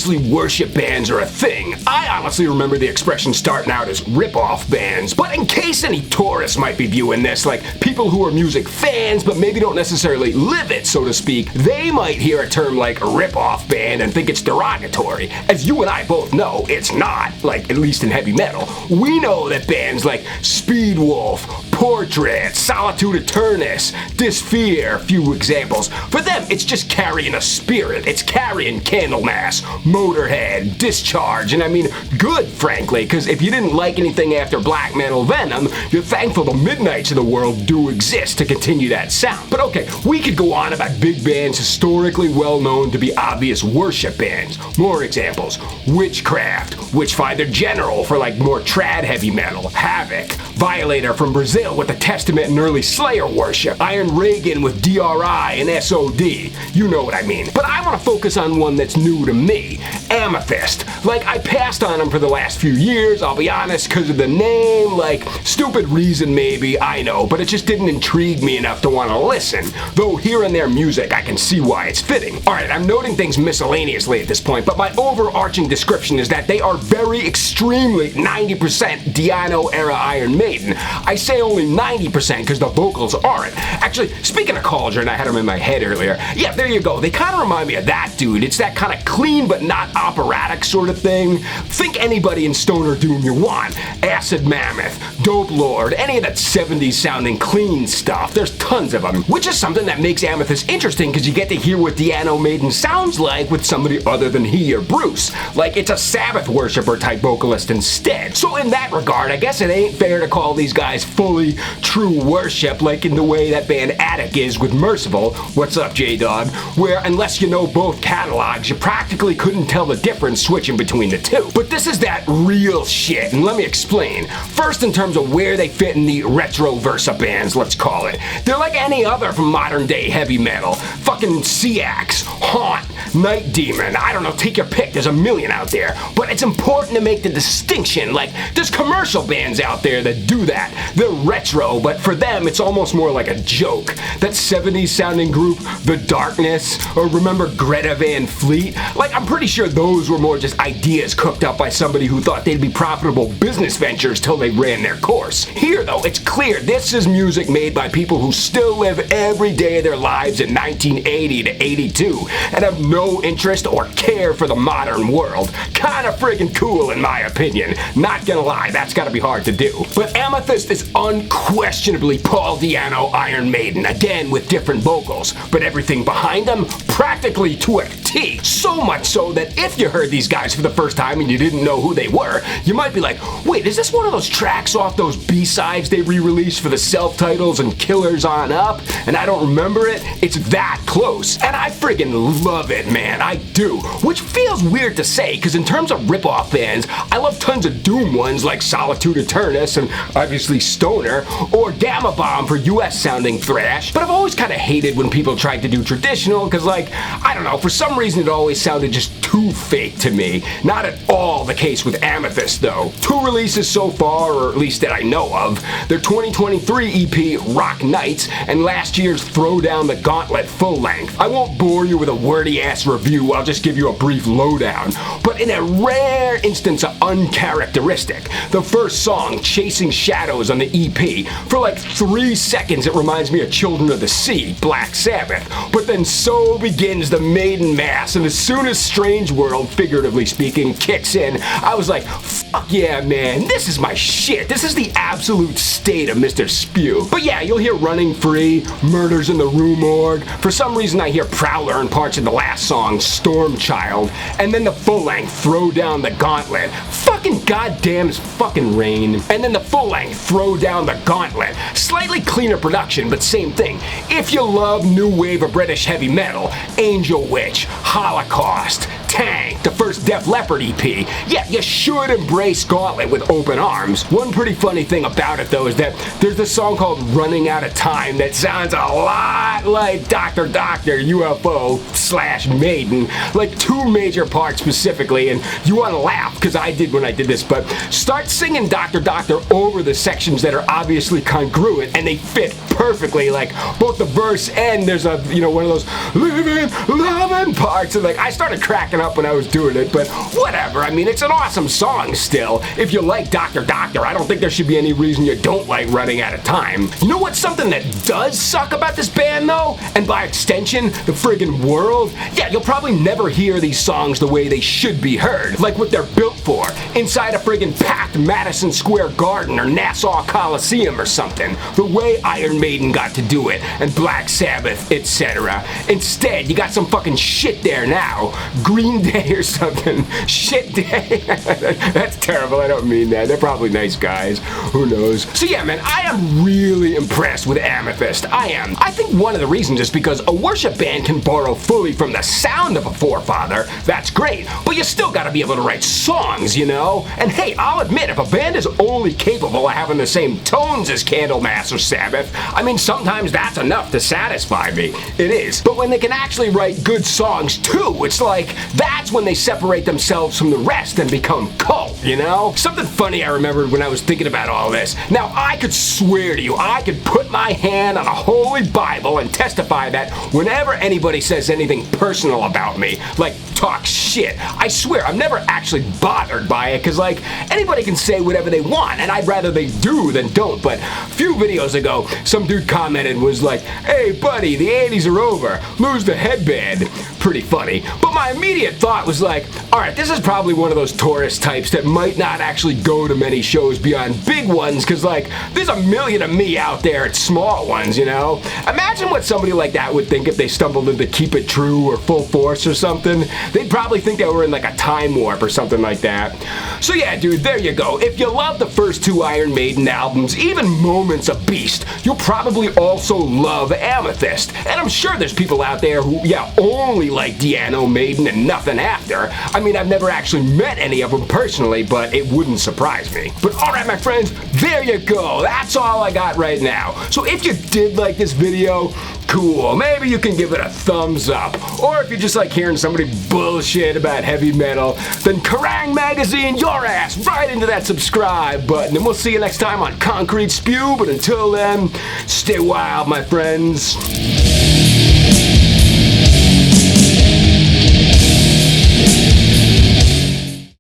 obviously worship bands are a thing. I honestly remember the expression starting out as rip-off bands, but in case any tourists might be viewing this, like people who are music fans but maybe don't necessarily live it, so to speak, they might hear a term like rip-off band and think it's derogatory. As you and I both know, it's not, like at least in heavy metal. We know that bands like SPEEDWOLF, Portrait, SOLITUDE, AETURNUS, DISFEAR, few examples. For them, it's just carrying a spirit. It's carrying Candlemass, MOTORHEAD, DISCHARGE, and I mean, good, frankly, because if you didn't like anything after black metal Venom, you're thankful the Midnights of the world do exist to continue that sound. But okay, we could go on about big bands historically well known to be obvious worship bands. More examples: WITCHCRAFT, WITCHFINDER General for like more trad heavy metal, HAVOK, VIOLATOR from Brazil with the Testament and early Slayer worship, REAGAN with D.R.I and S.O.D. You know what I mean. But I want to focus on one that's new to me, Amethyst. Like, I passed on them for the last few years, I'll be honest, because of the name, like, stupid reason maybe, I know, but it just didn't intrigue me enough to want to listen. Though hearing their music, I can see why it's fitting. Alright, I'm noting things miscellaneously at this point, but my overarching description is that they are very extremely 90% Di'Anno-era Iron Maiden. I say only 90% because the vocals aren't. Actually, speaking of Cauldron, I had him in my head earlier. Yeah, there you go. They kind of remind me of that dude. It's that kind of clean but not operatic sort of thing. Think anybody in Stoner Doom you want. Acid Mammoth, Dopelord, any of that 70s sounding clean stuff. There's tons of them. Which is something that makes Amethyst interesting because you get to hear what Di'Anno Maiden sounds like with somebody other than he or Bruce. Like it's a Sabbath worshiper type vocalist instead. So in that regard, I guess it ain't fair to call these guys fully true worship like in the way that band Attic is with MERCYFUL, what's up J-Dog, where unless you know both catalogs, you practically couldn't tell the difference switching between the two. But this is that real shit, and let me explain. First, in terms of where they fit in the retro Versa bands, let's call it. They're like any other from modern day heavy metal. Fucking SEAX, Haunt, Night Demon, I don't know, take your pick, there's a million out there. But it's important to make the distinction, like there's commercial bands out there that do that. They're retro, but for them it's almost more like a joke. That 70s sounding group, The Darkness, or remember Greta Van Fleet? Like I'm pretty sure those were more just ideas cooked up by somebody who thought they'd be profitable business ventures till they ran their course. Here though, it's clear this is music made by people who still live every day of their lives in 1980 to 82 and have no interest or care for the modern world. Kinda friggin' cool in my opinion. Not gonna lie, that's gotta be hard to do. But Amethyst is unquestionably Paul Di'Anno Iron Maiden, again with different vocals, but everything behind them practically to a T. So much so that if you heard these guys for the first time and you didn't know who they were, you might be like, wait, is this one of those tracks off those B-sides they re-released for the self-titles and Killers on up? And I don't remember it? It's that close. And I friggin' love it, man. I do. Which feels weird to say, because in terms of rip-off bands, I love tons of Doom ones like SOLITUDE, AETURNUS, and obviously Stoner, or Gamma Bomb for US-sounding thrash, but I've always kind of hated when people tried to do traditional, because like, I don't know, for some reason it always sounded just too fake to me. Not at all the case with Amethyst though. 2 releases so far, or at least that I know of. Their 2023 EP, Rock Nights, and last year's Throw Down the Gauntlet full length. I won't bore you with a wordy ass review, I'll just give you a brief lowdown. But in a rare instance of uncharacteristic, the first song, Chasing Shadows on the EP, for like 3 seconds it reminds me of Children of the Sea, Black Sabbath. But then so begins the Maiden mass, and as soon as Strange World, figuratively speaking, kicks in, I was like, fuck yeah man, this is my shit. This is the absolute state of Mr. Spew. But yeah, you'll hear Running Free, Murders in the Rue Morgue. For some reason I hear Prowler in parts of the last song, Storm Child, and then the full-length Throw Down the Gauntlet. Fucking goddamn fucking rain. And then the full-length Throw Down the Gauntlet. Slightly cleaner production, but same thing. If you love new wave of British heavy metal, Angel Witch, Holocaust, Tank, the first Def Leppard EP, yeah, you should embrace Gauntlet with open arms. One pretty funny thing about it though is that there's this song called Running Out of Time that sounds a lot like Dr. UFO / Maiden, like 2 major parts specifically, and you want to laugh because I did when I did this, but start singing Dr. over the sections that are obviously congruent and they fit perfectly, like both the verse and there's a, you know, one of those living, loving parts, and like I started cracking up when I was doing it, but whatever. I mean, it's an awesome song still. If you like Dr. Doctor, I don't think there should be any reason you don't like Running Out of Time. You know what's something that does suck about this band though? And by extension, the friggin' world? Yeah, you'll probably never hear these songs the way they should be heard, like what they're built for, inside a friggin' packed Madison Square Garden or Nassau Coliseum or something, the way Iron Maiden got to do it, and Black Sabbath, etc. Instead, you got some fucking shit there now. Green Day or something. Shit Day. That's terrible, I don't mean that. They're probably nice guys. Who knows? So yeah, man, I am really impressed with Amethyst. I am. I think one of the reasons is because a worship band can borrow fully from the sound of a forefather. That's great, but you still gotta be able to write songs, you know? And hey, I'll admit, if a band is only capable of having the same tones as Candlemass or Sabbath, I mean, sometimes that's enough to satisfy me. It is. But when they can actually write good songs too, it's like, that's when they separate themselves from the rest and become cult, you know? Something funny I remembered when I was thinking about all this. Now, I could swear to you, I could put my hand on a holy Bible and testify that whenever anybody says anything personal about me, like talk shit, I swear I'm never actually bothered by it, because like, anybody can say whatever they want, and I'd rather they do than don't. But a few videos ago, some dude commented, was like, hey buddy, the 80s are over, lose the headband. Pretty funny. But my immediate thought was like, alright, this is probably one of those tourist types that might not actually go to many shows beyond big ones, because like, there's a million of me out there at small ones, you know? Imagine what somebody like that would think if they stumbled into Keep It True or Full Force or something. They'd probably think they were in like a time warp or something like that. So yeah, dude, there you go. If you love the first two Iron Maiden albums, even Moments of Beast, you'll probably also love Amethyst. And I'm sure there's people out there who, yeah, only like Di'Anno Maiden and nothing after. I mean, I've never actually met any of them personally, but it wouldn't surprise me. But alright, my friends, there you go. That's all I got right now. So if you did like this video, cool. Maybe you can give it a thumbs up. Or if you just like hearing somebody bullshit about heavy metal, then Kerrang! Magazine your ass right into that subscribe button. And we'll see you next time on Concrete Spew. But until then, stay wild, my friends.